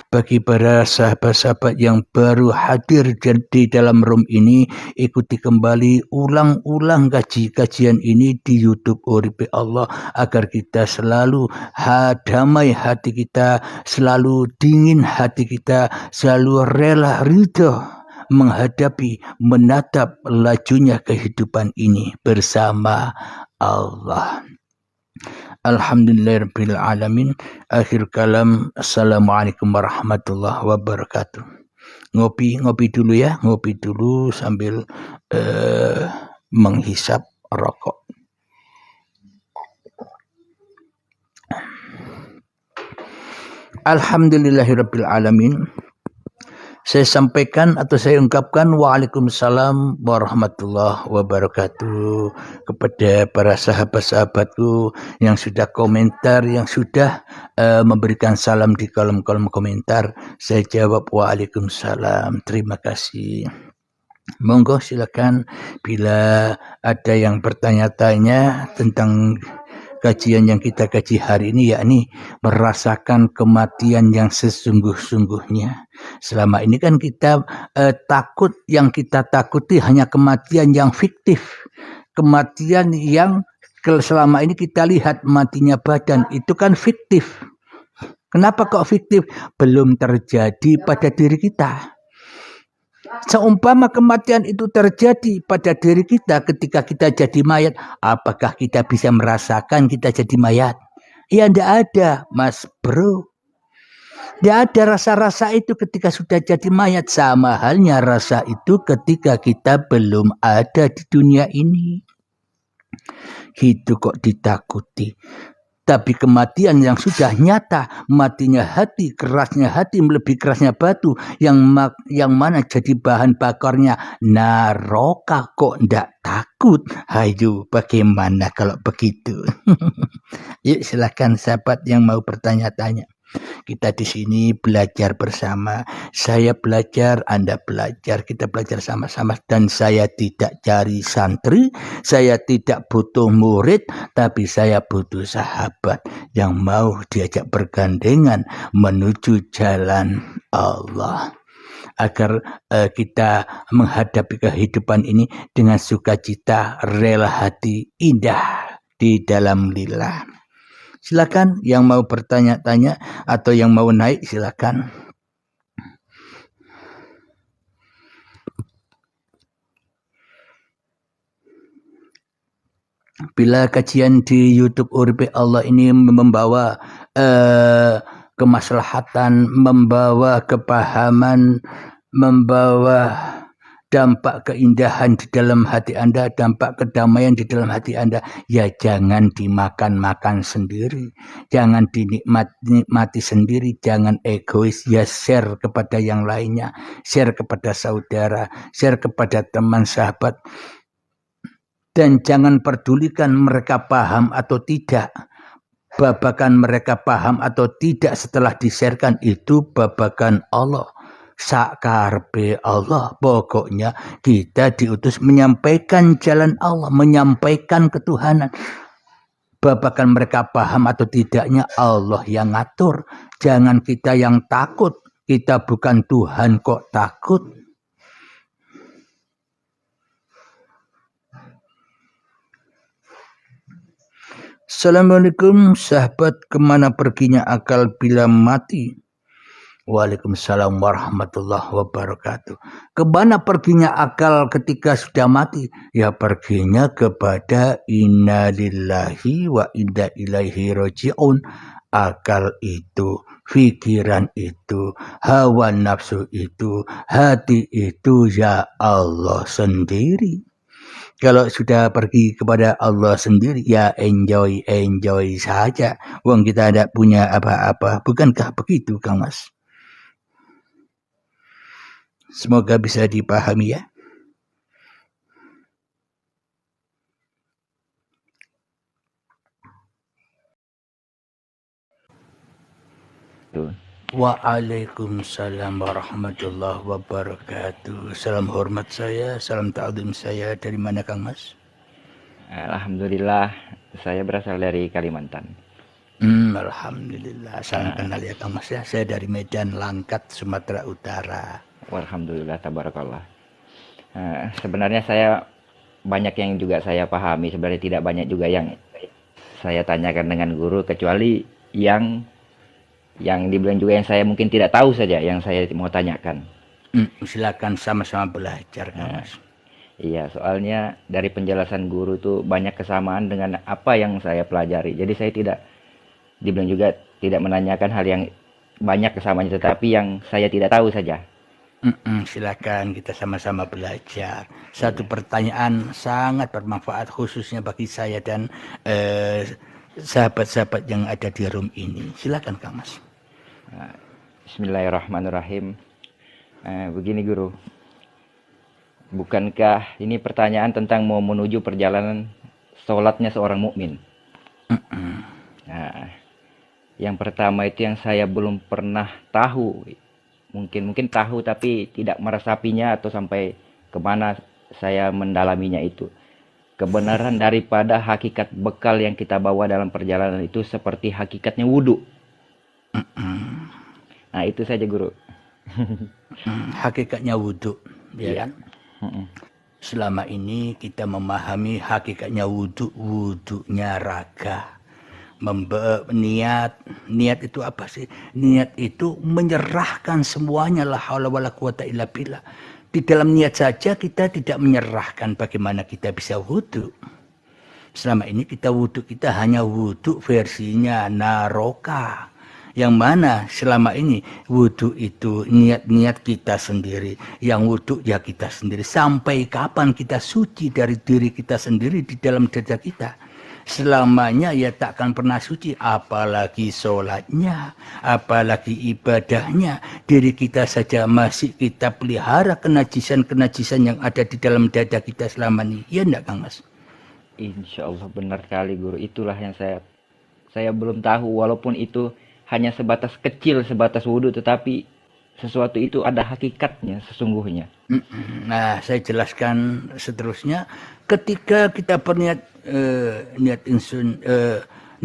Bagi para sahabat-sahabat yang baru hadir di dalam room ini, ikuti kembali ulang-ulang kajian ini di YouTube Uripe Allah agar kita selalu damai hati kita, selalu dingin hati kita, selalu rela ridho menghadapi, menatap lajunya kehidupan ini bersama Allah. Alhamdulillahirabbil alamin. Akhir kalam. Assalamualaikum warahmatullahi wabarakatuh. Ngopi dulu ya, ngopi dulu sambil menghisap rokok. Alhamdulillahirabbil alamin. Saya sampaikan atau saya ungkapkan waalaikumsalam warahmatullahi wabarakatuh kepada para sahabat-sahabatku yang sudah komentar, yang sudah memberikan salam di kolom-kolom komentar. Saya jawab waalaikumsalam. Terima kasih. Monggo silakan bila ada yang bertanya-tanya tentang kajian yang kita kaji hari ini, yakni merasakan kematian yang sesungguh-sungguhnya. Selama ini kan kita takut, yang kita takuti hanya kematian yang fiktif. Kematian yang selama ini kita lihat matinya badan itu kan fiktif. Kenapa kok fiktif? Belum terjadi pada diri kita. Seumpama kematian itu terjadi pada diri kita ketika kita jadi mayat, apakah kita bisa merasakan kita jadi mayat? Ya tidak ada, Mas Bro. Tidak ada rasa-rasa itu ketika sudah jadi mayat. Sama halnya rasa itu ketika kita belum ada di dunia ini. Itu kok ditakuti. Tapi kematian yang sudah nyata, matinya hati, kerasnya hati melebihi kerasnya batu, yang mana jadi bahan bakarnya neraka, kok ndak takut? Hayu, bagaimana kalau begitu? Yuk silakan sahabat yang mau bertanya-tanya. Kita di sini belajar bersama. Saya belajar, Anda belajar, kita belajar sama-sama. Dan saya tidak cari santri, saya tidak butuh murid, tapi saya butuh sahabat yang mau diajak bergandengan menuju jalan Allah. Agar kita menghadapi kehidupan ini dengan sukacita, rela hati, indah di dalam lillah. Silakan yang mau bertanya-tanya atau yang mau naik silakan. Bila kajian di YouTube Uripe Allah ini membawa kemaslahatan, membawa kepahaman, membawa dampak keindahan di dalam hati Anda, dampak kedamaian di dalam hati Anda, ya jangan dimakan-makan sendiri, jangan dinikmati sendiri, jangan egois, ya share kepada yang lainnya, share kepada saudara, share kepada teman sahabat, dan jangan pedulikan mereka paham atau tidak. Babakan mereka paham atau tidak setelah di-sharekan itu babakan Allah. Sakarpe Allah, pokoknya kita diutus menyampaikan jalan Allah, menyampaikan ketuhanan. Babakan mereka paham atau tidaknya Allah yang ngatur. Jangan kita yang takut, kita bukan Tuhan kok takut. Assalamualaikum sahabat, kemana perginya akal bila mati? Waalaikumsalam warahmatullahi wabarakatuh. Kemana perginya akal ketika sudah mati? Ya perginya kepada inna lillahi wa inna ilaihi raji'un. Akal itu, pikiran itu, hawa nafsu itu, hati itu ya Allah sendiri. Kalau sudah pergi kepada Allah sendiri, ya enjoy saja. Wong kita tidak punya apa-apa. Bukankah begitu, Kang Mas? Semoga bisa dipahami ya. Waalaikumsalam warahmatullahi wabarakatuh. Salam hormat saya, salam ta'zim saya. Dari mana Kang Mas? Alhamdulillah, saya berasal dari Kalimantan. Alhamdulillah. Salam kenal ya Kang Mas ya. Saya dari Medan Langkat, Sumatera Utara. Alhamdulillah, tabarakallah. Sebenarnya saya banyak yang juga saya pahami. Sebenarnya tidak banyak juga yang saya tanyakan dengan guru, kecuali yang dibilang juga yang saya mungkin tidak tahu saja yang saya mau tanyakan. Silakan sama-sama belajar Kang Nah, Mas. iya, soalnya dari penjelasan guru tuh banyak kesamaan dengan apa yang saya pelajari. Jadi saya tidak dibilang juga tidak menanyakan hal yang banyak kesamaannya, tetapi yang saya tidak tahu saja. Silakan kita sama-sama belajar. Satu Iya. pertanyaan sangat bermanfaat khususnya bagi saya dan eh, sahabat-sahabat yang ada di room ini. Silakan Kang Mas. Bismillahirrahmanirrahim. Begini guru, bukankah ini pertanyaan tentang mau menuju perjalanan sholatnya seorang mukmin? Nah, yang pertama itu yang saya belum pernah tahu. Mungkin tahu tapi tidak meresapinya atau sampai kemana saya mendalaminya itu. Kebenaran daripada hakikat bekal yang kita bawa dalam perjalanan itu seperti hakikatnya wudhu. Nah itu saja guru. Hakikatnya wudhu, ya Iya. kan? Selama ini kita memahami hakikatnya wudhu, wudhunya raga. Niat itu apa sih? Niat itu menyerahkan semuanya, la haula wala quwata illa billah. Di dalam niat saja kita tidak menyerahkan, bagaimana kita bisa wudhu. Selama ini kita wudhu, kita hanya wudhu versinya naroka. Yang mana selama ini wudhu itu niat-niat kita sendiri. Yang wudhu ya kita sendiri. Sampai kapan kita suci dari diri kita sendiri di dalam dada kita? Selamanya ya takkan pernah suci, apalagi sholatnya, apalagi ibadahnya. Diri kita saja masih kita pelihara kenajisan-kenajisan yang ada di dalam dada kita selama ini. Ya enggak Kang Mas? Insya Allah benar kali guru. Itulah yang saya belum tahu, walaupun itu hanya sebatas kecil, sebatas wudhu, tetapi sesuatu itu ada hakikatnya sesungguhnya. Nah, saya jelaskan seterusnya. Ketika kita berniat niat insun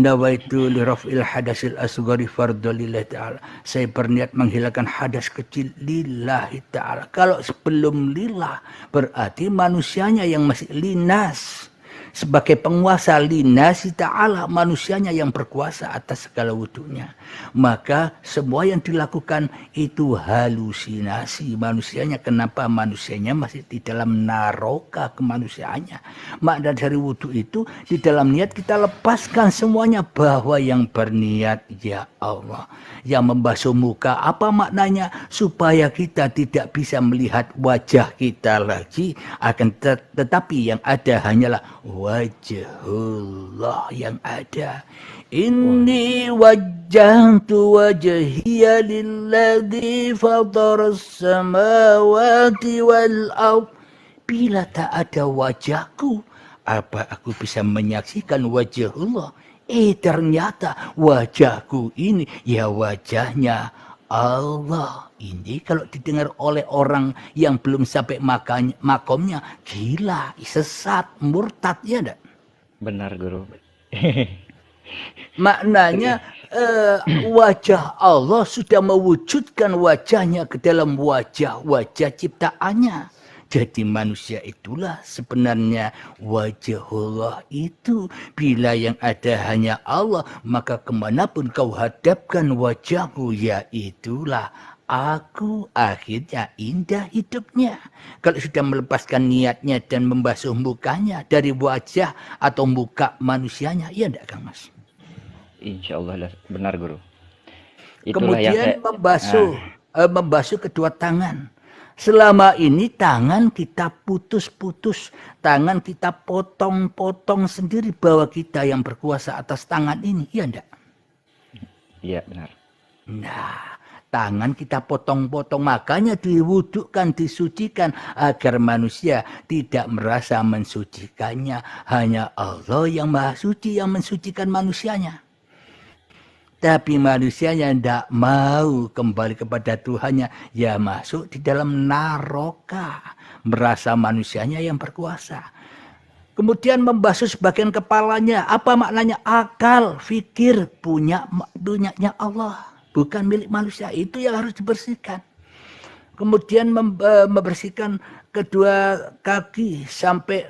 nawaitu li raf'il hadasil asghari fardhu lillahi ta'ala. Saya berniat menghilangkan hadas kecil lillahi ta'ala. Kalau sebelum lillah berarti manusianya yang masih linas. Sebagai penguasa linasi ta'ala, manusianya yang berkuasa atas segala wudhunya. Maka semua yang dilakukan itu halusinasi manusianya. Kenapa manusianya masih di dalam naroka kemanusiaannya? Makna dari wudhu itu di dalam niat kita lepaskan semuanya, bahwa yang berniat ya Allah, yang membasuh muka, apa maknanya? Supaya kita tidak bisa melihat wajah kita lagi, akan tetapi yang ada hanyalah wajhullah yang ada. Inni wajjahtu wajhiya lilladzi fataras samawati wal ard. Bila tak ada wajahku, apa aku bisa menyaksikan wajhullah? Ternyata wajahku ini ya wajahnya Allah. Ini kalau didengar oleh orang yang belum sampai makomnya, gila, sesat, murtad, ya enggak? Benar guru. Maknanya wajah Allah sudah mewujudkan wajahnya ke dalam wajah-wajah ciptaannya. Jadi manusia itulah sebenarnya wajahullah itu. Bila yang ada hanya Allah, maka kemanapun kau hadapkan wajahmu, ya itulah aku, akhirnya indah hidupnya. Kalau sudah melepaskan niatnya dan membasuh mukanya dari wajah atau muka manusianya, ya enggak Kang Mas? Insya Allah benar guru. Itulah yang Kemudian saya. Ah, membasuh kedua tangan. Selama ini tangan kita putus-putus, tangan kita potong-potong sendiri, bahwa kita yang berkuasa atas tangan ini, ya enggak? iya benar. Nah, tangan kita potong-potong, makanya diwudukkan, disucikan, agar manusia tidak merasa mensucikannya. Hanya Allah yang maha suci yang mensucikan manusianya. Tapi manusia yang tidak mau kembali kepada Tuhannya, ya masuk di dalam naroka. Merasa manusianya yang berkuasa. Kemudian membasuh sebagian kepalanya. Apa maknanya? Akal, fikir, punyanya Allah. Bukan milik manusia. Itu yang harus dibersihkan. Kemudian membersihkan kedua kaki sampai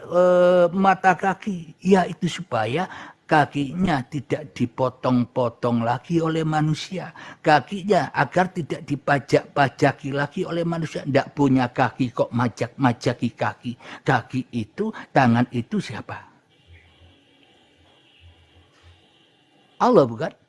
mata kaki. Ya itu supaya kakinya tidak dipotong-potong lagi oleh manusia. Kakinya agar tidak dipajak-pajaki lagi oleh manusia. Tidak punya kaki kok majak-majaki kaki. Kaki itu, tangan itu siapa? Allah bukan?